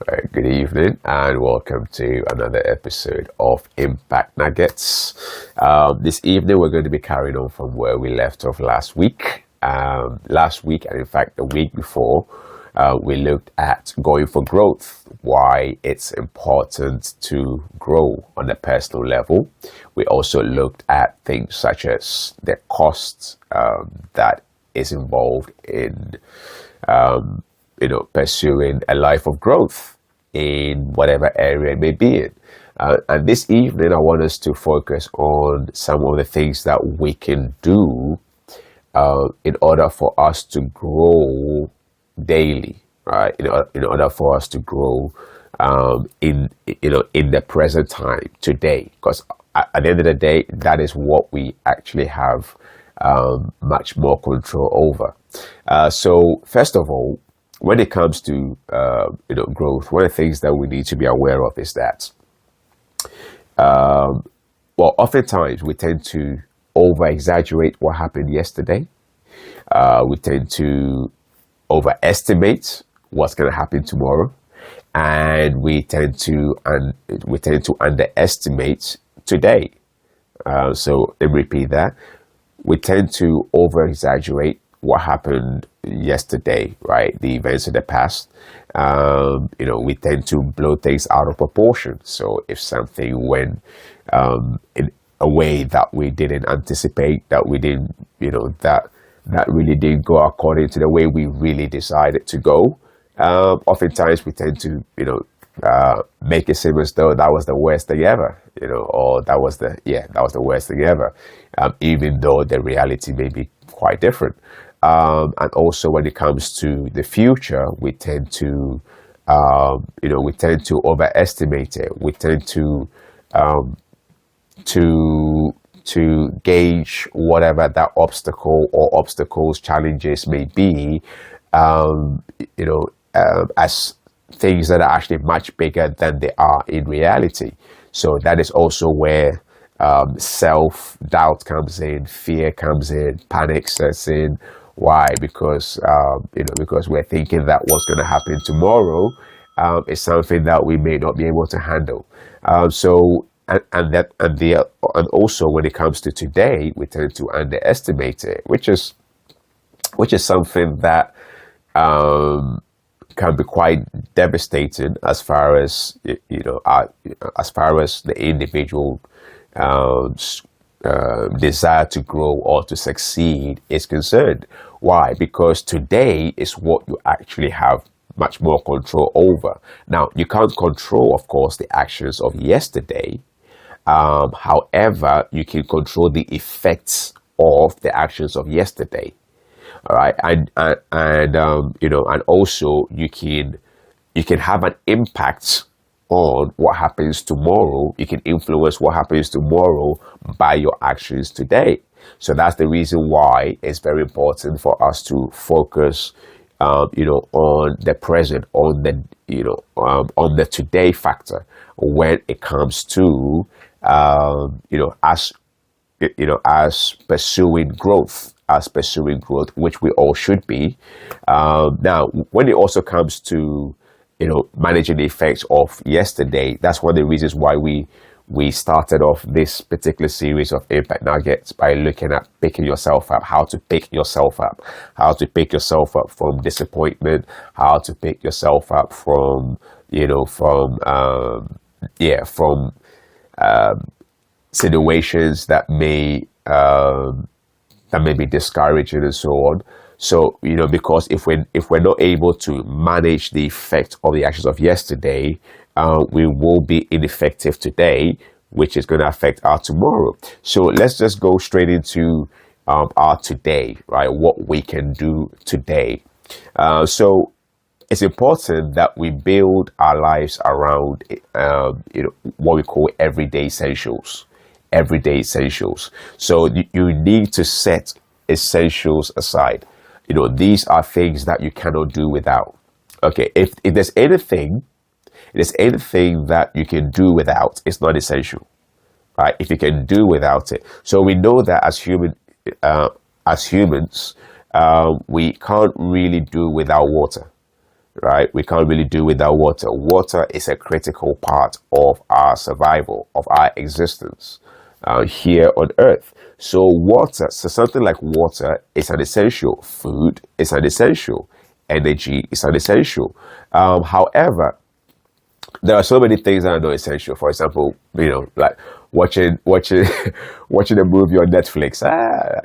Good evening and welcome to another episode of Impact Nuggets. This evening, we're going to be carrying on from where we left off last week. Last week, and in fact, the week before, we looked at going for growth, why it's important to grow on a personal level. We also looked at things such as the costs that is involved in pursuing a life of growth in whatever area it may be in. And this evening, I want us to focus on some of the things that we can do in order for us to grow daily, right? In order for us to grow in the present time today, because at the end of the day, that is what we actually have much more control over. So first of all, when it comes to growth, one of the things that we need to be aware of is that oftentimes we tend to over exaggerate what happened yesterday. We tend to overestimate what's going to happen tomorrow, and we tend to underestimate today. So let me repeat that. We tend to over exaggerate what happened yesterday, right? The events of the past. We tend to blow things out of proportion. So if something went in a way that we didn't anticipate, that we didn't, that really didn't go according to the way we really decided to go, oftentimes we tend to, make it seem as though that was the worst thing ever, or that was the worst thing ever, even though the reality may be quite different. And also when it comes to the future, we tend to overestimate it. We tend to gauge whatever that obstacle or obstacles, challenges may be, as things that are actually much bigger than they are in reality. So that is also where self-doubt comes in, fear comes in, panic sets in. Why? Because we're thinking that what's going to happen tomorrow is something that we may not be able to handle. And also when it comes to today, we tend to underestimate it, which is something that can be quite devastating as far as as far as the individual desire to grow or to succeed is concerned. Why? Because today is what you actually have much more control over. Now, you can't control, of course, the actions of yesterday. However, you can control the effects of the actions of yesterday. All right, and also you can have an impact on what happens tomorrow. You can influence what happens tomorrow by your actions today. So that's the reason why it's very important for us to focus, on the present, on the today factor when it comes to, as pursuing growth. Which we all should be. Now, when it also comes to, managing the effects of yesterday, that's one of the reasons why we started off this particular series of Impact Nuggets by looking at picking yourself up, how to pick yourself up from disappointment, how to pick yourself up from, situations that may be discouraging and so on. So, because if we're not able to manage the effect of the actions of yesterday, we will be ineffective today, which is going to affect our tomorrow. So let's just go straight into our today, right? What we can do today. So it's important that we build our lives around, what we call everyday essentials. So you need to set essentials aside. These are things that you cannot do without. Okay, if there's anything that you can do without, it's not essential, right? If you can do without it. So we know that as humans, we can't really do without water. right? We can't really do without water. Water is a critical part of our survival, of our existence here on Earth. So something like water is an essential. Food is an essential. Energy is an essential. However, there are so many things that are not essential. For example, like watching watching a movie on Netflix. I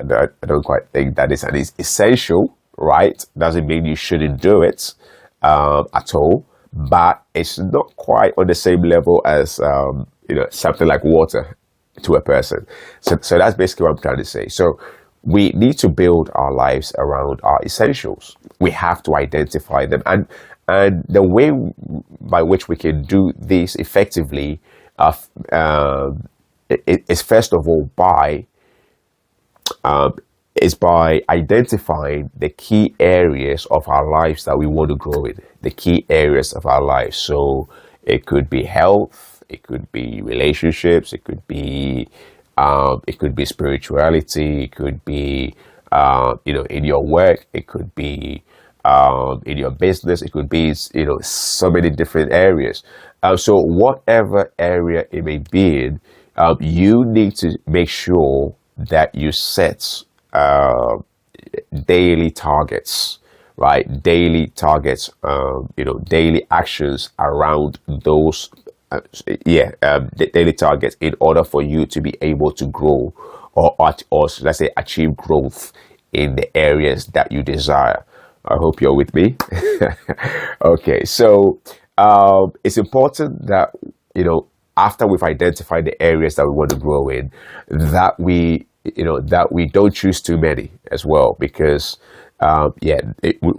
don't quite think that is an essential, right? Doesn't mean you shouldn't do it at all, but it's not quite on the same level as something like water to a person. So that's basically what I'm trying to say. So we need to build our lives around our essentials. We have to identify them, and the way by which we can do this effectively is first of all um, by identifying the key areas of our lives that we want to grow in. The key areas of our lives. So it could be health, it could be relationships, it could be spirituality, it could be in your work, it could be in your business, it could be so many different areas. So whatever area it may be in, you need to make sure that you set daily targets, right? Daily targets, daily actions around those, daily targets in order for you to be able to grow or let's say achieve growth in the areas that you desire. I hope you're with me. Okay, so it's important that, after we've identified the areas that we want to grow in, that we don't choose too many as well, because we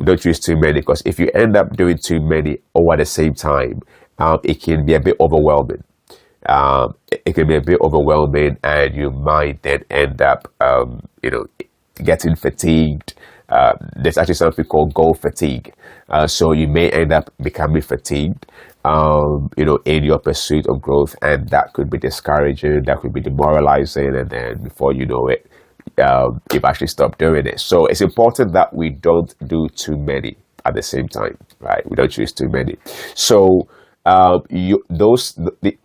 don't choose too many, because if you end up doing too many all at the same time, it can be a bit overwhelming. It can be a bit overwhelming, and you might then end up, getting fatigued. There's actually something called goal fatigue. So you may end up becoming fatigued, in your pursuit of growth, and that could be discouraging, that could be demoralizing, and then before you know it, you've actually stopped doing it. So it's important that we don't do too many at the same time, right? We don't choose too many. So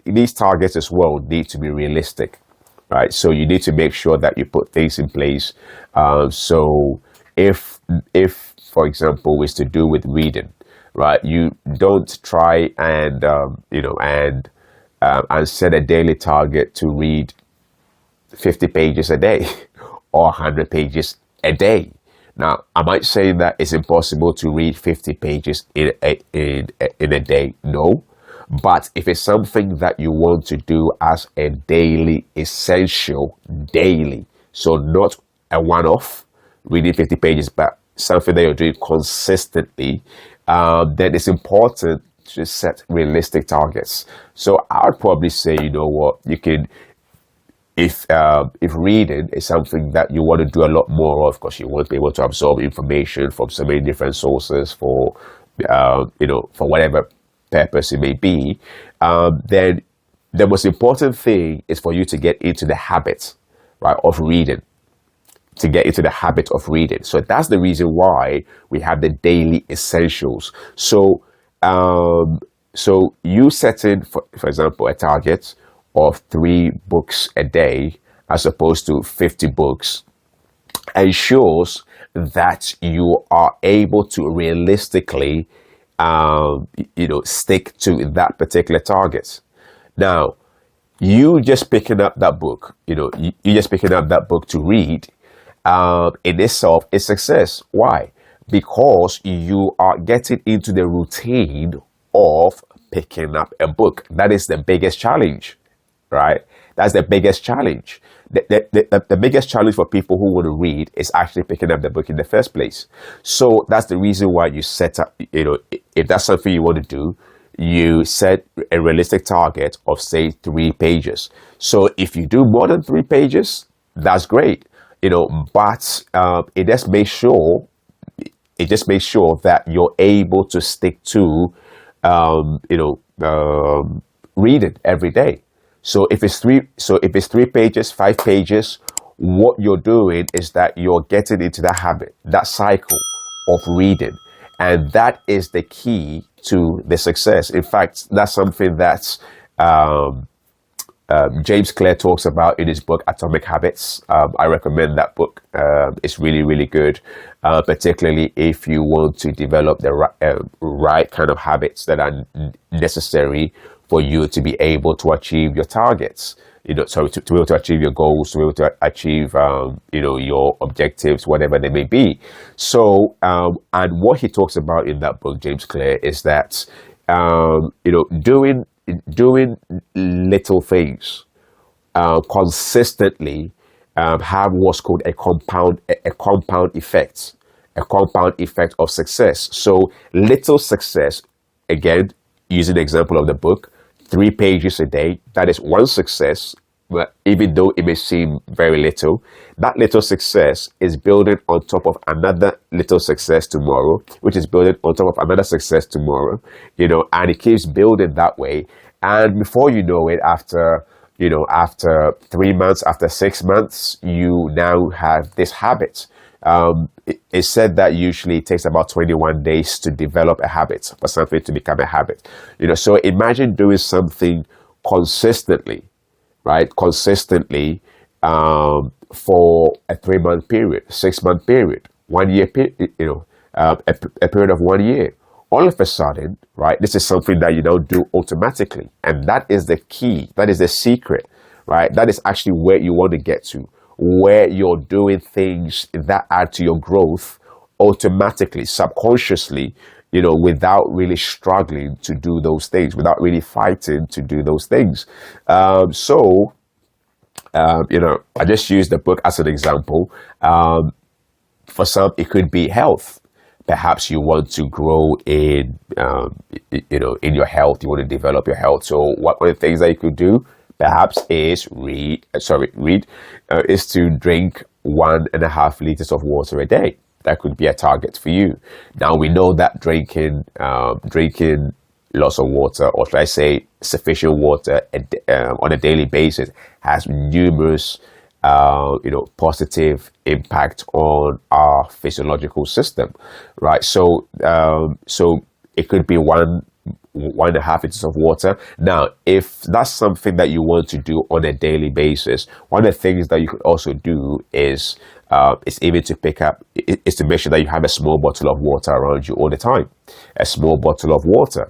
these targets as well need to be realistic, right? So you need to make sure that you put things in place. So if for example is to do with reading, right? You don't try and set a daily target to read 50 pages a day or 100 pages a day. Now, am I saying that it's impossible to read 50 pages in a day? No. But if it's something that you want to do as a daily essential, daily, so not a one-off, reading 50 pages, but something that you're doing consistently, then it's important to set realistic targets. So I would probably say, you know what, you can, if reading is something that you want to do a lot more of, because you want to be able to absorb information from so many different sources for whatever purpose it may be, then the most important thing is for you to get into the habit, right, of reading. To get into the habit of reading. So that's the reason why we have the daily essentials. So so you setting, for example, a target of 3 books a day as opposed to 50 books ensures that you are able to realistically stick to that particular target. Now, you just picking up that book, you just picking up that book to read, in itself is success. Why? Because you are getting into the routine of picking up a book. That is the biggest challenge, right? That's the biggest challenge. The biggest challenge for people who want to read is actually picking up the book in the first place. So that's the reason why you set up, if that's something you want to do, you set a realistic target of, say, 3 pages. So if you do more than 3 pages, that's great. But it just makes sure that you're able to stick to reading every day. So if it's 3 pages, 5 pages, what you're doing is that you're getting into that habit, that cycle of reading, And that is the key to the success. In fact, that's something that um, James Clear talks about in his book Atomic Habits. I recommend that book. It's really, really good, particularly if you want to develop the right kind of habits that are necessary for you to be able to achieve your targets. To be able to achieve your goals, to be able to achieve, your objectives, whatever they may be. So, and what he talks about in that book, James Clear, is that, doing little things consistently have what's called a compound effect of success. So little success, again, using the example of the book, 3 pages a day, that is one success. But even though it may seem very little, that little success is building on top of another little success tomorrow, which is building on top of another success tomorrow, and it keeps building that way. And before you know it, after 3 months, after 6 months, you now have this habit. It's said that usually it takes about 21 days to develop a habit, for something to become a habit. So imagine doing something consistently, right? Consistently, for a 3 month period, 6 month period, 1 year, a period of 1 year. All of a sudden, right, this is something that you don't do automatically. And that is the key. That is the secret, right? That is actually where you want to get to, where you're doing things that add to your growth automatically, subconsciously, without really struggling to do those things, without really fighting to do those things. I just use the book as an example. For some, it could be health. Perhaps you want to grow in your health. You want to develop your health. So one of the things that you could do, perhaps, is is to drink 1.5 liters of water a day. That could be a target for you. Now we know that drinking lots of water, or should I say sufficient water on a daily basis, has numerous positive impact on our physiological system, right? So it could be 1.5 liters of water. Now, if that's something that you want to do on a daily basis, one of the things that you could also do is even to pick up, is to make sure that you have a small bottle of water around you all the time. A small bottle of water.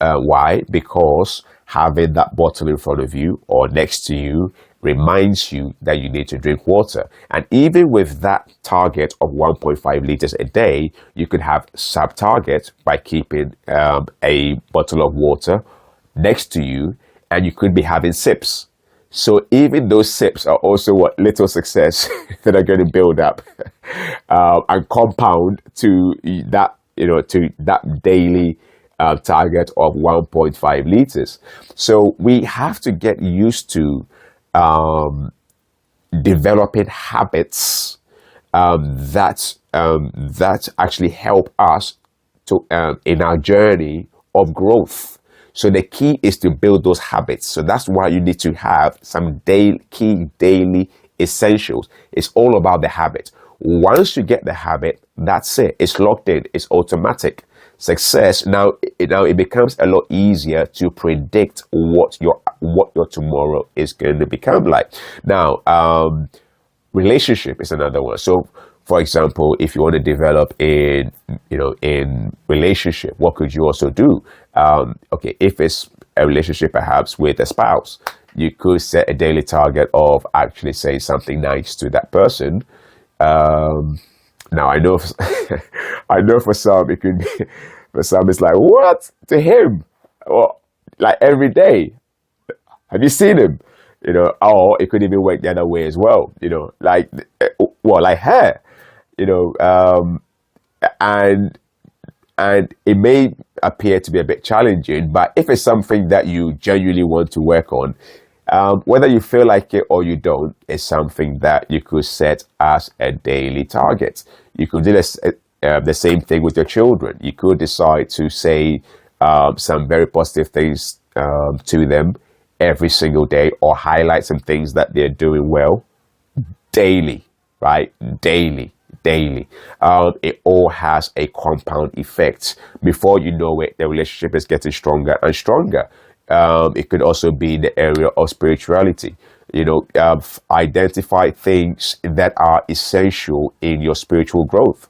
Why? Because having that bottle in front of you or next to you reminds you that you need to drink water. And even with that target of 1.5 liters a day, you could have sub-targets by keeping a bottle of water next to you, and you could be having sips. So even those sips are also what little success that are going to build up and compound to that, to that daily target of 1.5 liters. So we have to get used to developing habits that actually help us to in our journey of growth. So the key is to build those habits. So that's why you need to have some key daily essentials. It's all about the habit. Once you get the habit, that's it. It's locked in. It's automatic. Success now it becomes a lot easier to predict what your tomorrow is going to become like. Now, relationship is another one. So, for example, if you want to develop in relationship, what could you also do? Okay, if it's a relationship perhaps with a spouse, you could set a daily target of actually saying something nice to that person. Now I know, I know for some it could be, for some it's like, what, to him, or like every day. Have you seen him? Or it could even work the other way as well. Like her. And it may appear to be a bit challenging, but if it's something that you genuinely want to work on, whether you feel like it or you don't, it's something that you could set as a daily target. You could do this, the same thing with your children. You could decide to say some very positive things to them every single day, or highlight some things that they're doing well daily, right? Daily. daily. It all has a compound effect. Before you know it, the relationship is getting stronger and stronger. It could also be in the area of spirituality. Identify things that are essential in your spiritual growth.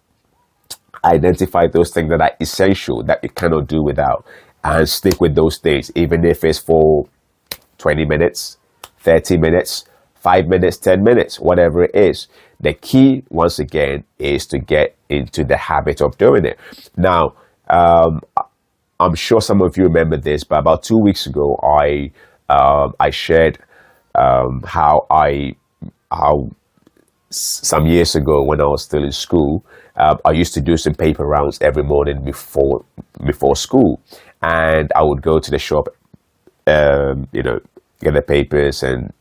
Identify those things that are essential that you cannot do without, and stick with those things, even if it's for 20 minutes, 30 minutes, 5 minutes, 10 minutes, whatever it is. The key, once again, is to get into the habit of doing it. Now, I'm sure some of you remember this, but about 2 weeks ago, I shared how some years ago, when I was still in school, I used to do some paper rounds every morning before school, and I would go to the shop, get the papers and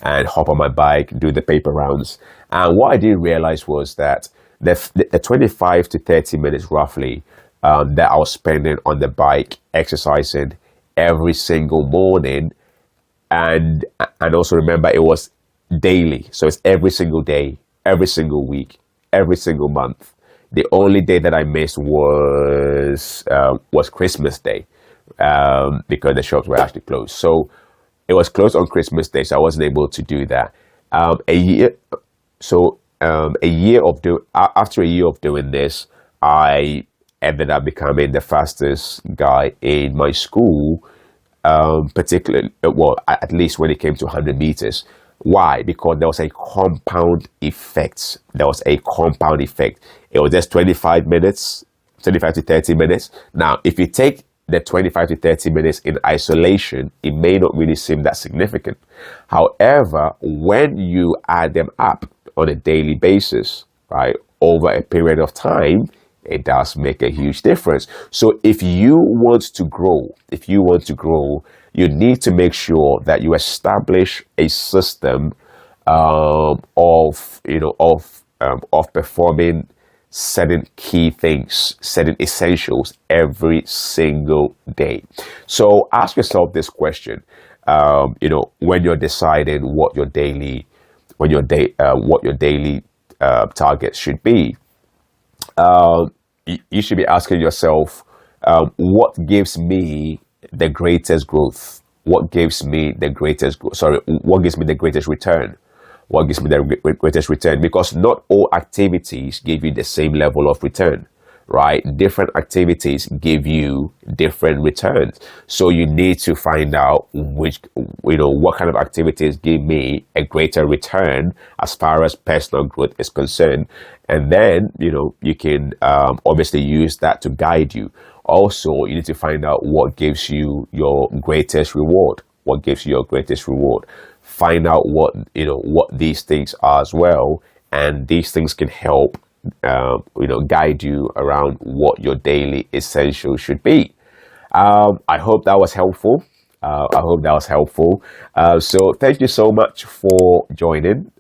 hop on my bike, do the paper rounds. And what I didn't realize was that the 25 to 30 minutes roughly that I was spending on the bike exercising every single morning, and also remember, it was daily, so it's every single day, every single week, every single month. The only day that I missed was Christmas Day, because the shops were actually closed. So it was closed on Christmas Day, so I wasn't able to do that. After a year of doing this, I ended up becoming the fastest guy in my school, particularly, well, at least when it came to 100 meters. Why? Because there was a compound effect. There was a compound effect. It was just 25 minutes, 25 to 30 minutes. Now, if you take the 25 to 30 minutes in isolation, it may not really seem that significant. However, when you add them up on a daily basis, right, over a period of time, it does make a huge difference. So if you want to grow, you need to make sure that you establish a system of performing certain key things, certain essentials every single day. So ask yourself this question: when you're deciding what your daily targets should be. You should be asking yourself, what gives me the greatest growth? What gives me the greatest what gives me the greatest return? What gives me the greatest return? Because not all activities give you the same level of return, right? Different activities give you different returns. So you need to find out what kind of activities give me a greater return as far as personal growth is concerned. And then, you can obviously use that to guide you. Also, you need to find out what gives you your greatest reward. What gives you your greatest reward? Find out what these things are as well, and these things can help guide you around what your daily essentials should be. I hope that was helpful. So thank you so much for joining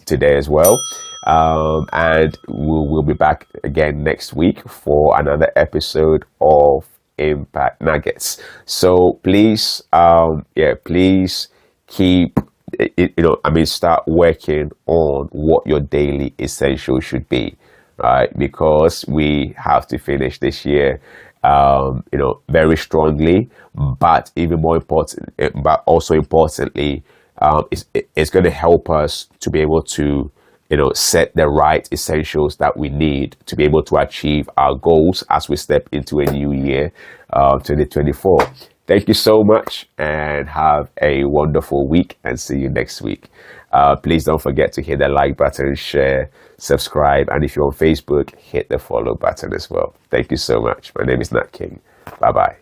today as well. And we'll be back again next week for another episode of Impact Nuggets. So please, please keep, start working on what your daily essential should be, right? Because we have to finish this year, very strongly, but even more important, but also importantly, it's going to help us to be able to set the right essentials that we need to be able to achieve our goals as we step into a new year, 2024. Thank you so much, and have a wonderful week, and see you next week. Please don't forget to hit the like button, share, subscribe, and if you're on Facebook, hit the follow button as well. Thank you so much. My name is Nat King. Bye-bye.